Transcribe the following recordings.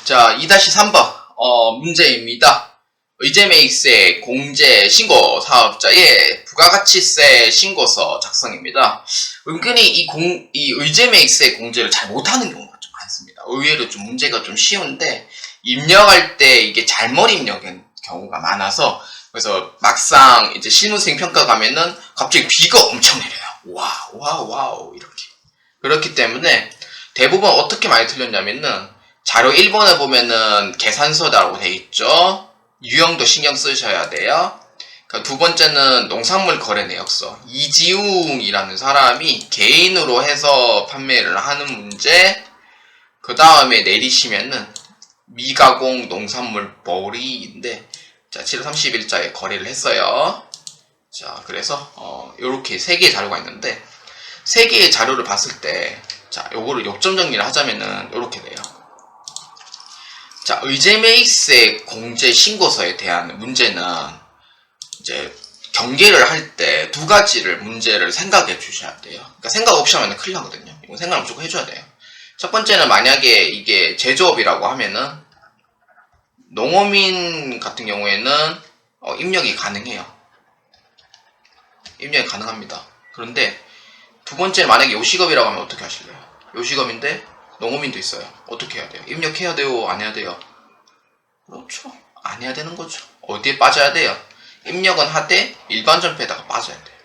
자, 2-3번 문제입니다. 의제메이크스의 공제 신고 사업자의 부가가치세 신고서 작성입니다. 은근히 이 의제메이크스의 공제를 잘 못하는 경우가 좀 많습니다. 의외로 좀 문제가 좀 쉬운데 입력할 때 이게 잘못 입력한 경우가 많아서 그래서 막상 이제 실무수행 평가 가면은 갑자기 비가 엄청 내려요. 와우 이렇게. 그렇기 때문에 대부분 어떻게 많이 틀렸냐면은 자료 1번에 보면은 계산서라고 돼 있죠. 유형도 신경 쓰셔야 돼요. 두 번째는 농산물 거래 내역서. 이지웅이라는 사람이 개인으로 해서 판매를 하는 문제. 그 다음에 내리시면은 미가공 농산물 머리인데 자, 7월 30일자에 거래를 했어요. 자, 그래서 요렇게 3개의 자료가 있는데 3개의 자료를 봤을 때 자, 요거를 요점 정리를 하자면은 요렇게 돼요. 자, 의제메이크스의 공제 신고서에 대한 문제는 이제 경계를 할 때 2가지를 문제를 생각해 주셔야 돼요. 그러니까 생각 없이 하면 큰일 나거든요. 이거 생각을 무조건 해줘야 돼요. 첫 번째는 만약에 이게 제조업이라고 하면은 농어민 같은 경우에는 입력이 가능해요. 입력이 가능합니다. 그런데 두 번째는 만약에 요식업이라고 하면 어떻게 하실래요? 요식업인데 농어민도 있어요. 어떻게 해야 돼요? 입력해야 돼요? 안 해야 돼요? 그렇죠. 안 해야 되는 거죠. 어디에 빠져야 돼요? 입력은 하되 일반 전표에다가 빠져야 돼요.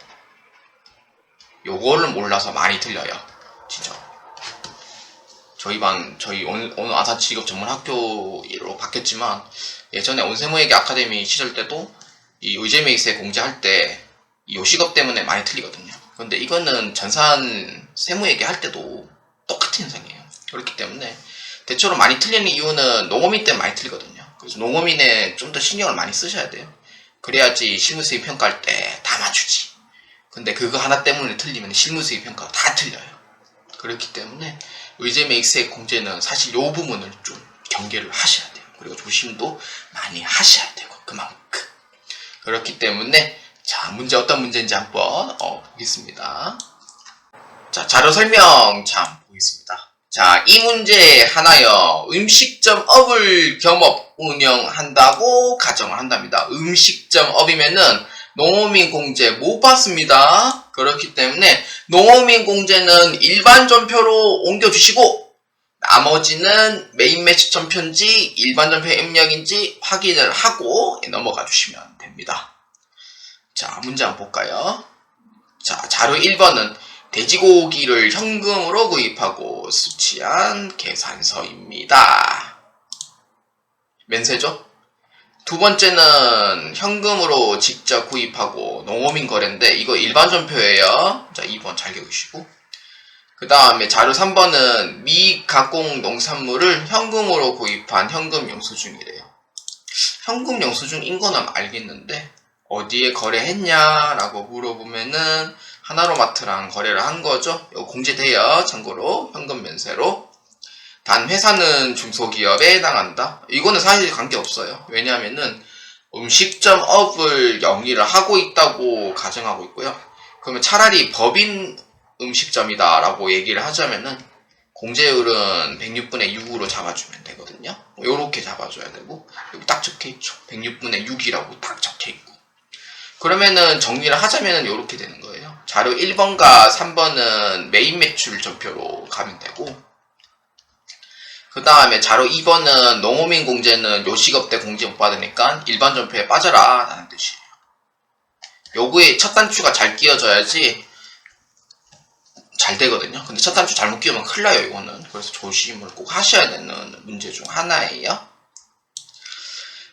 요거를 몰라서 많이 틀려요. 진짜. 저희 오늘 아산 직업 전문 학교로 바뀌었지만 예전에 온세무회계 아카데미 시절 때도 이 의제메이크스에 공제할 때 요식업 때문에 많이 틀리거든요. 그런데 이거는 전산 세무회계 할 때도 똑같은 현상이에요. 그렇기 때문에 대체로 많이 틀리는 이유는 농어민 때문에 많이 틀리거든요. 그래서 농어민에 좀 더 신경을 많이 쓰셔야 돼요. 그래야지 실무수익 평가할 때 다 맞추지. 근데 그거 하나 때문에 틀리면 실무수익 평가가 다 틀려요. 그렇기 때문에 의제메이크스의 공제는 사실 요 부분을 좀 경계를 하셔야 돼요. 그리고 조심도 많이 하셔야 되고 그만큼. 그렇기 때문에 자, 문제 어떤 문제인지 한번 보겠습니다. 자, 자료 설명 참 보겠습니다. 자, 이 문제에 하나여 음식점업을 겸업 운영한다고 가정을 한답니다. 음식점업이면은 농어민 공제 못 받습니다. 그렇기 때문에 농어민 공제는 일반 전표로 옮겨주시고 나머지는 메인 매치 전표인지 일반 전표 입력인지 확인을 하고 넘어가 주시면 됩니다. 자, 문제 한번 볼까요? 자, 자료 1번은 돼지고기를 현금으로 구입하고 수취한 계산서입니다. 면세죠? 두 번째는 현금으로 직접 구입하고 농어민 거래인데 이거 일반 전표예요. 자, 2번 잘 기억하시고. 그 다음에 자료 3번은 미가공 농산물을 현금으로 구입한 현금 영수증이래요. 현금 영수증인 거는 알겠는데 어디에 거래했냐라고 물어보면은 하나로마트랑 거래를 한 거죠. 이거 공제돼요. 참고로 현금 면세로. 단 회사는 중소기업에 해당한다. 이거는 사실 관계없어요. 왜냐하면은 음식점업을 영위를 하고 있다고 가정하고 있고요. 그러면 차라리 법인 음식점이다 라고 얘기를 하자면은 공제율은 106분의 6으로 잡아주면 되거든요. 요렇게 잡아줘야 되고 여기 딱 적혀있죠. 106분의 6이라고 딱 적혀있고. 그러면은 정리를 하자면은 요렇게 되는 거예요. 자료 1번과 3번은 메인 매출 전표로 가면 되고 그 다음에 자료 2번은 농어민 공제는 요식업 때 공제 못 받으니까 일반 전표에 빠져라 라는 뜻이에요. 요거에 첫 단추가 잘 끼워져야지 잘 되거든요. 근데 첫 단추 잘못 끼우면 큰일 나요. 이거는. 그래서 조심을 꼭 하셔야 되는 문제 중 하나예요.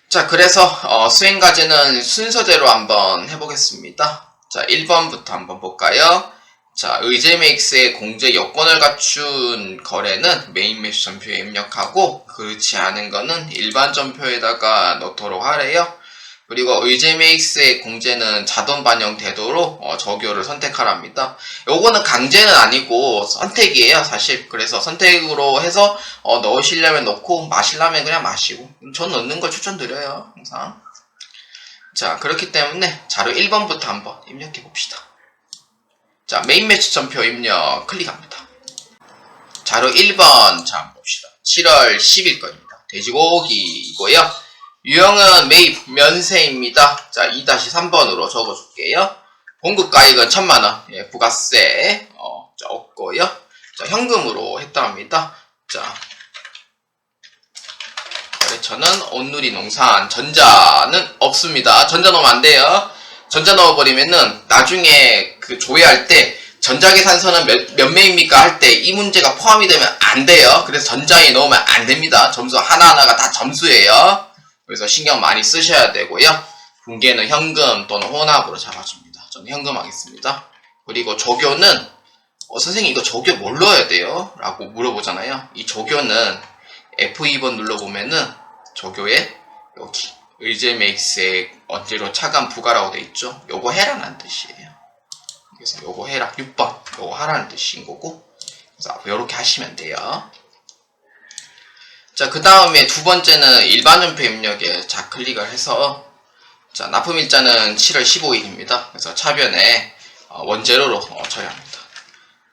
자, 그래서 수행과제는 순서대로 한번 해보겠습니다. 자, 1번부터 한번 볼까요? 자, 의제메이크스의 공제 여건을 갖춘 거래는 메인 매치 전표에 입력하고 그렇지 않은 거는 일반 전표에다가 넣도록 하래요. 그리고 의제메이크스의 공제는 자동 반영 태도로 적용을 선택하랍니다. 요거는 강제는 아니고 선택이에요, 사실. 그래서 선택으로 해서 넣으시려면 넣고 마시려면 그냥 마시고. 전 넣는 걸 추천드려요, 항상. 자, 그렇기 때문에 자료 1번부터 한번 입력해 봅시다. 자, 메인 매치 전표 입력 클릭합니다. 자료 1번 자 봅시다. 7월 10일 거입니다. 돼지고기이고요. 유형은 매입 면세입니다. 자, 2-3번으로 적어줄게요. 공급가액은 1000만원, 예, 부가세 자, 없고요. 자, 현금으로 했답니다. 자, 거래처는 온누리 농산, 전자는 없습니다. 전자 넣으면 안 돼요. 전자 넣어버리면은 나중에 그 조회할 때 전자계산서는 몇 매입니까 할 때 이 문제가 포함이 되면 안 돼요. 그래서 전자에 넣으면 안 됩니다. 점수 하나하나가 다 점수예요. 그래서 신경 많이 쓰셔야 되고요. 분계는 현금 또는 혼합으로 잡아줍니다. 저는 현금 하겠습니다. 그리고 조교는 선생님 이거 조교 뭘 넣어야 돼요? 라고 물어보잖아요. 이 조교는 F2번 눌러보면은 조교에 여기 의제메이크스의 언제로 차감 부가라고 돼 있죠. 요거 해라는 뜻이에요. 그래서 요거 해라 6번 요거 하라는 뜻인 거고, 그래서 요렇게 하시면 돼요. 자, 그 다음에 두 번째는 일반 전표 입력에 좌클릭을 해서, 자, 납품일자는 7월 15일입니다. 그래서 차변에 원재료로 처리합니다.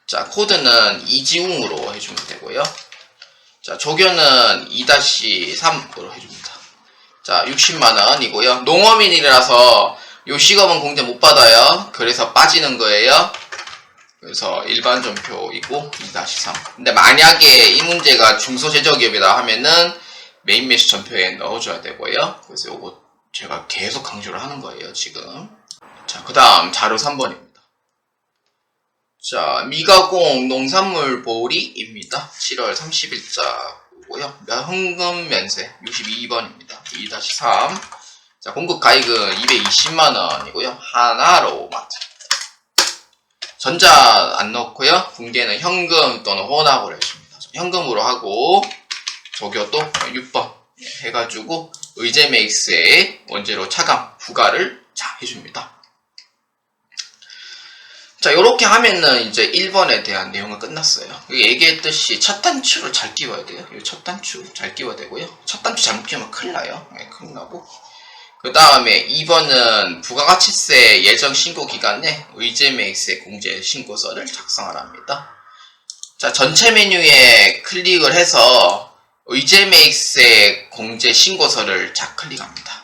자, 코드는 이지웅으로 해주면 되고요. 자, 조교는 2-3으로 해줍니다. 자, 60만원이고요. 농어민이라서 요 시급은 공제 못 받아요. 그래서 빠지는 거예요. 그래서 일반 전표이고 2-3. 근데 만약에 이 문제가 중소제조기업이다 하면은 메인 메시 전표에 넣어줘야 되고요. 그래서 요거 제가 계속 강조를 하는 거예요, 지금. 자, 그 다음 자료 3번입니다. 자, 미가공 농산물 보리입니다. 7월 30일자고요. 현금 면세 62번입니다. 2-3. 자, 공급 가액은 220만원이고요. 하나로마트. 전자 안 넣고요. 분계는 현금 또는 혼합으로 해줍니다. 현금으로 하고, 조교도 6번 해가지고 의제메이크스의 원재료 차감 부가를 자 해줍니다. 자, 요렇게 하면은 이제 1번에 대한 내용은 끝났어요. 얘기했듯이 첫 단추를 잘 끼워야 돼요. 첫 단추 잘 끼워야 되고요. 첫 단추 잘못 끼우면 큰일 나요. 네, 큰일 나고. 그 다음에 2번은 부가가치세 예정 신고 기간에 의제메이크스의 공제 신고서를 작성하랍니다. 자, 전체 메뉴에 클릭을 해서 의제메이크스의 공제 신고서를 좌클릭합니다.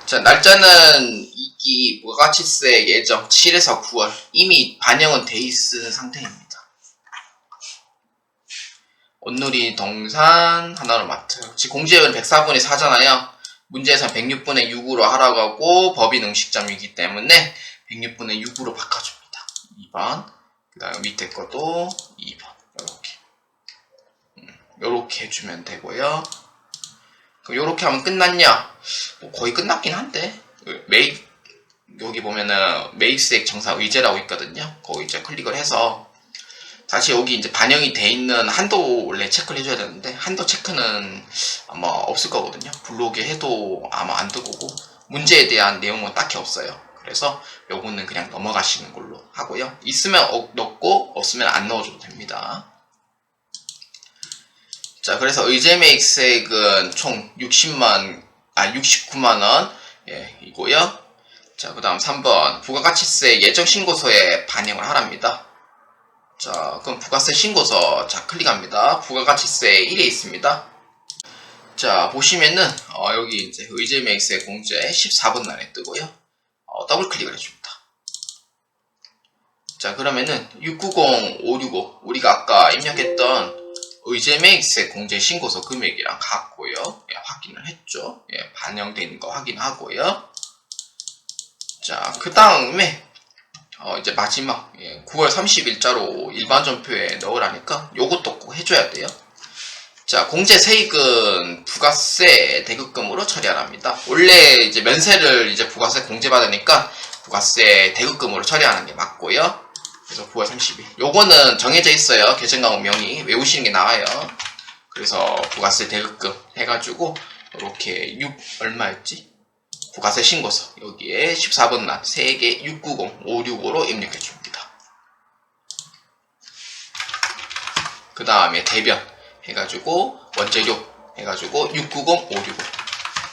자, 날짜는 이기 부가가치세 예정 7에서 9월 이미 반영은 돼 있는 상태입니다. 온누리 동산 하나로마트. 지금 공제율 104분의 4잖아요. 문제에서 106분의 6으로 하라고 하고 법인 음식점이기 때문에 106분의 6으로 바꿔줍니다. 2번. 그 다음에 밑에 것도 2번. 요렇게 해주면 되고요. 그럼 요렇게 하면 끝났냐? 거의 끝났긴 한데, 여기 보면은 메이크스액 정상 의제라고 있거든요. 거기 이제 클릭을 해서 다시 여기 이제 반영이 돼 있는 한도 원래 체크를 해줘야 되는데, 한도 체크는 아마 없을 거거든요. 블로그에 해도 아마 안 뜰 거고, 문제에 대한 내용은 딱히 없어요. 그래서 요거는 그냥 넘어가시는 걸로 하고요. 있으면 넣고 없으면 안 넣어줘도 됩니다. 자, 그래서 의제메이크스액은 총 69만원 예, 이고요. 자, 그 다음 3번 부가가치세 예정 신고서에 반영을 하랍니다. 자, 그럼 부가세 신고서 자 클릭합니다. 부가가치세 1에 있습니다. 자, 보시면은 여기 이제 의제메이크스의 공제 14번 날에 뜨고요. 더블 클릭을 해줍니다. 자, 그러면은 690-565 우리가 아까 입력했던 의제메이크스의 공제 신고서 금액이랑 같고요. 예, 확인을 했죠. 예, 반영된 거 확인하고요. 자, 그 다음에 이제 마지막 9월 30일자로 일반 전표에 넣으라니까 요것도 꼭 해줘야 돼요. 자, 공제 세액은 부가세 대급금으로 처리하랍니다. 원래 이제 면세를 이제 부가세 공제받으니까 부가세 대급금으로 처리하는 게 맞고요. 그래서 9월 30일. 요거는 정해져 있어요. 계정강목명이 외우시는 게 나아요. 그래서 부가세 대급금 해가지고 이렇게 6 얼마였지? 부가세 신고서 여기에 14번 날 3개 690-565로 입력해줍니다. 그 다음에 대변 해가지고 원재료 해가지고 690-565.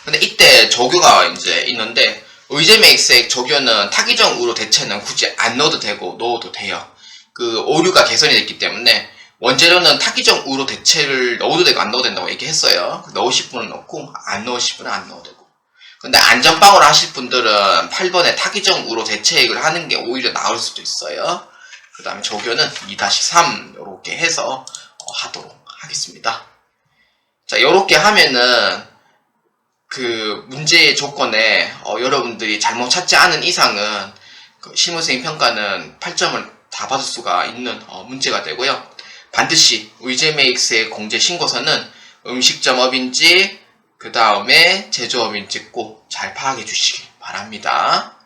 근데 이때 조교가 이제 있는데 의제메이크스액 조교는 타기정 우로 대체는 굳이 안 넣어도 되고 넣어도 돼요. 그 오류가 개선이 됐기 때문에 원재료는 타기적 우로 대체를 넣어도 되고 안 넣어도 된다고 얘기했어요. 넣으실 분은 넣고 안 넣으실 분은 안 넣어도 되고. 근데 안전빵으로 하실 분들은 8번에 타기적 우로 대체액을 하는 게 오히려 나을 수도 있어요. 그 다음에 조교는 2-3 이렇게 해서 하도록 하겠습니다. 자, 이렇게 하면은 그 문제의 조건에 여러분들이 잘못 찾지 않은 이상은 그 실무승인 평가는 8점을 다 받을 수가 있는 문제가 되고요. 반드시 의제메이크스의 공제 신고서는 음식점업인지 그 다음에 제조업인지 꼭 잘 파악해 주시기 바랍니다.